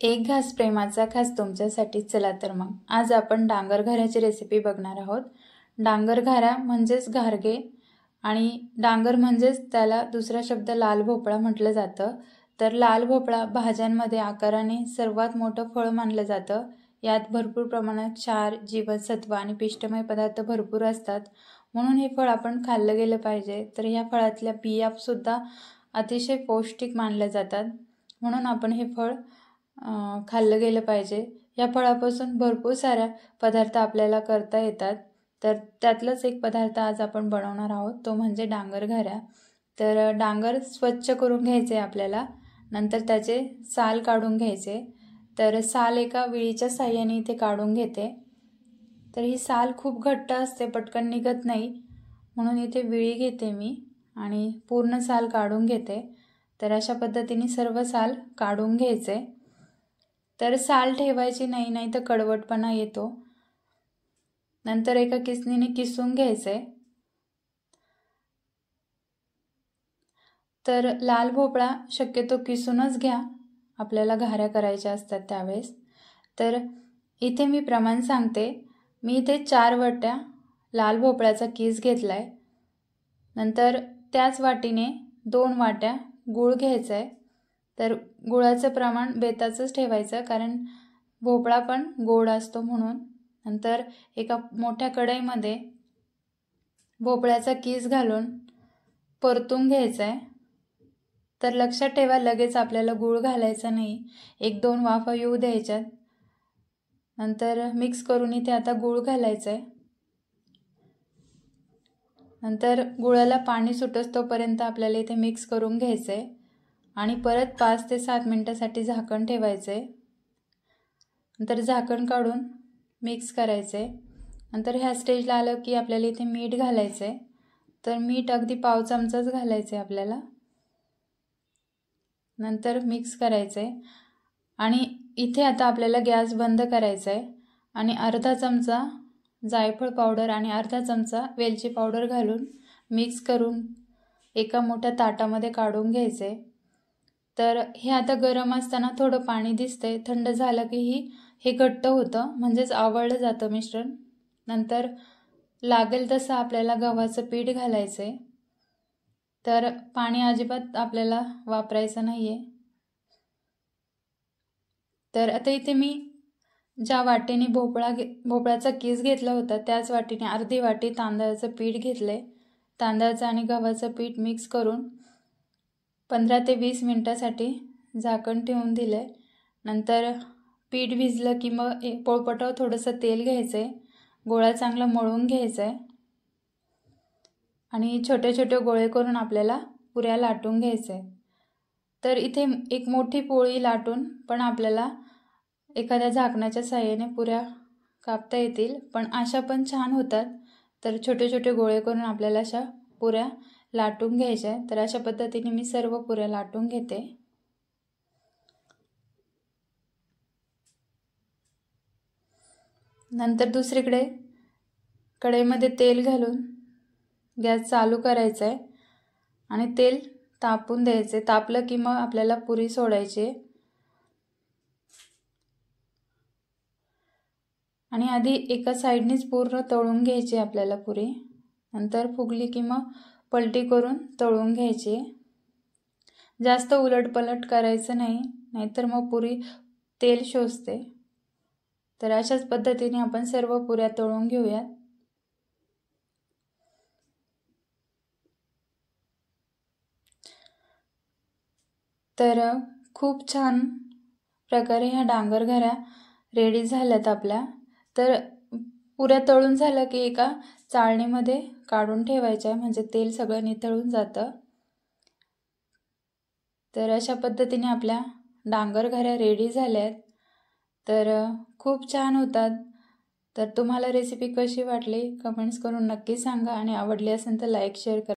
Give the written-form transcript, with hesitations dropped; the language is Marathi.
एक घास प्रेमाचा खास तुमच्यासाठी. चला तर मग आज आपण डांगर घाऱ्याची रेसिपी बघणार आहोत. डांगर घारा म्हणजेच घारगे आणि डांगर म्हणजेच त्याला दुसरा शब्द लाल भोपळा म्हटलं जातं. तर लाल भोपळा भाज्यांमध्ये आकाराने सर्वात मोठं फळ मानलं जातं. यात भरपूर प्रमाणात क्षार, जीवनसत्व आणि पिष्टमय पदार्थ भरपूर असतात, म्हणून हे फळ आपण खाल्लं गेलं पाहिजे. तर या फळातल्या बियासुद्धा अतिशय पौष्टिक मानल्या जातात, म्हणून आपण हे फळ खाल्लं गेलं पाहिजे. या फळापासून भरपूर साऱ्या पदार्थ आपल्याला करता येतात. तर त्यातलाच एक पदार्थ आज आपण बनवणार आहोत, तो म्हणजे डांगर घाऱ्या. तर डांगर स्वच्छ करून घ्यायचे आपल्याला, नंतर त्याचे साल काढून घ्यायचे. तर साल एका विळीच्या साह्याने इथे काढून घेते. तर ही साल खूप घट्ट असते, पटकन निघत नाही, म्हणून इथे विळी घेते मी आणि पूर्ण साल काढून घेते. तर अशा पद्धतीने सर्व साल काढून घ्यायचे. तर साल ठेवायची नाही, नाही तर कडवटपणा येतो. नंतर एका किसणीने किसून घ्यायचे. तर लाल भोपळा शक्यतो किसूनच घ्या, आपल्याला घाऱ्या करायच्या असतात त्यावेळेस. तर इथे मी प्रमाण सांगते. मी इथे 4 वाट्या लाल भोपळ्याचा किस घेतला आहे. नंतर त्याच वाटीने 2 वाट्या गूळ घ्यायचा आहे. तर गुळाचं प्रमाण बेताचंच ठेवायचं, कारण भोपळा पण गोड असतो म्हणून. नंतर एका मोठ्या कढईमध्ये भोपळ्याचा किस घालून परतून घ्यायचा आहे. तर लक्षात ठेवा, लगेच आपल्याला गूळ घालायचा नाही, 1-2 वाफा येऊ द्यायच्यात. नंतर मिक्स करून इथे आता गूळ घालायचं आहे. नंतर गुळाला पाणी सुटस तोपर्यंत आपल्याला इथे मिक्स करून घ्यायचं आहे आणि परत 5 ते 7 मिनिटासाठी झाकण ठेवायचं आहे. नंतर झाकण काढून मिक्स करायचं आहे. नंतर ह्या स्टेजला आलं की आपल्याला इथे मीठ घालायचं आहे. तर मीठ अगदी पाव चमचाच घालायचं आहे आपल्याला. नंतर मिक्स करायचं आहे आणि इथे आता आपल्याला गॅस बंद करायचा आहे आणि अर्धा चमचा जायफळ पावडर आणि अर्धा चमचा वेलची पावडर घालून मिक्स करून एका मोठ्या ताटामध्ये काढून घ्यायचे. तर हे आता गरम असताना थोडं पाणी दिसतंय, थंड झालं की हे घट्ट होतं, म्हणजेच आवळलं जातं मिश्रण. नंतर लागेल तसं आपल्याला गव्हाचं पीठ घालायचं आहे. तर पाणी अजिबात आपल्याला वापरायचं नाही आहे. तर आता इथे मी ज्या वाटीने भोपळ्याचा किस घेतला होता त्याच वाटीने अर्धी वाटी तांदळाचं पीठ घेतलं आहे. तांदळाचं आणि गव्हाचं पीठ मिक्स करून 15 ते 20 मिनिटासाठी झाकण ठेवून दिलं आहे. नंतर पीठ भिजलं की मग पोळपाटावर थोडंसं तेल घ्यायचं आहे, गोळा चांगला मळून घ्यायचा आहे आणि छोटे छोटे गोळे करून आपल्याला पुऱ्या लाटून घ्यायचं आहे. तर इथे एक मोठी पोळी लाटून पण आपल्याला एखाद्या झाकणाच्या साह्याने पुऱ्या कापता येतील, पण अशा पण छान होतात. तर छोटे छोटे गोळे करून आपल्याला अशा पुऱ्या लाटून घ्यायच्या. तर अशा पद्धतीने मी सर्व पुऱ्या लाटून घेते. नंतर दुसरीकडे कढईमध्ये तेल घालून गॅस चालू करायचा आहे आणि तेल तापून द्यायचे. तापलं की मग आपल्याला पुरी सोडायची आणि आधी एका साईडनीच पूर्ण तळून घ्यायची आपल्याला पुरी. नंतर फुगली की मग पलटी करून तळून घ्यायची. जास्त उलटपलट करायचं नाही, नाहीतर मग पुरी तेल शोषते. तर अशाच पद्धतीने आपण सर्व पुऱ्या तळून घेऊयात. तर खूप छान प्रकारे ह्या डांगर घाऱ्या रेडी झाल्यात आपल्या. तर पुऱ्या तळून झालं की एका चाळणीमध्ये काढून ठेवायच्या, म्हणजे तेल सगळं निथळून जातं. तर अशा पद्धतीने आपल्या डांगर घाऱ्या रेडी झाल्यात. तर खूप छान होतात. तर तुम्हाला रेसिपी कशी वाटली कमेंट्स करून नक्की सांगा आणि आवडली असेल तर लाईक शेअर करा.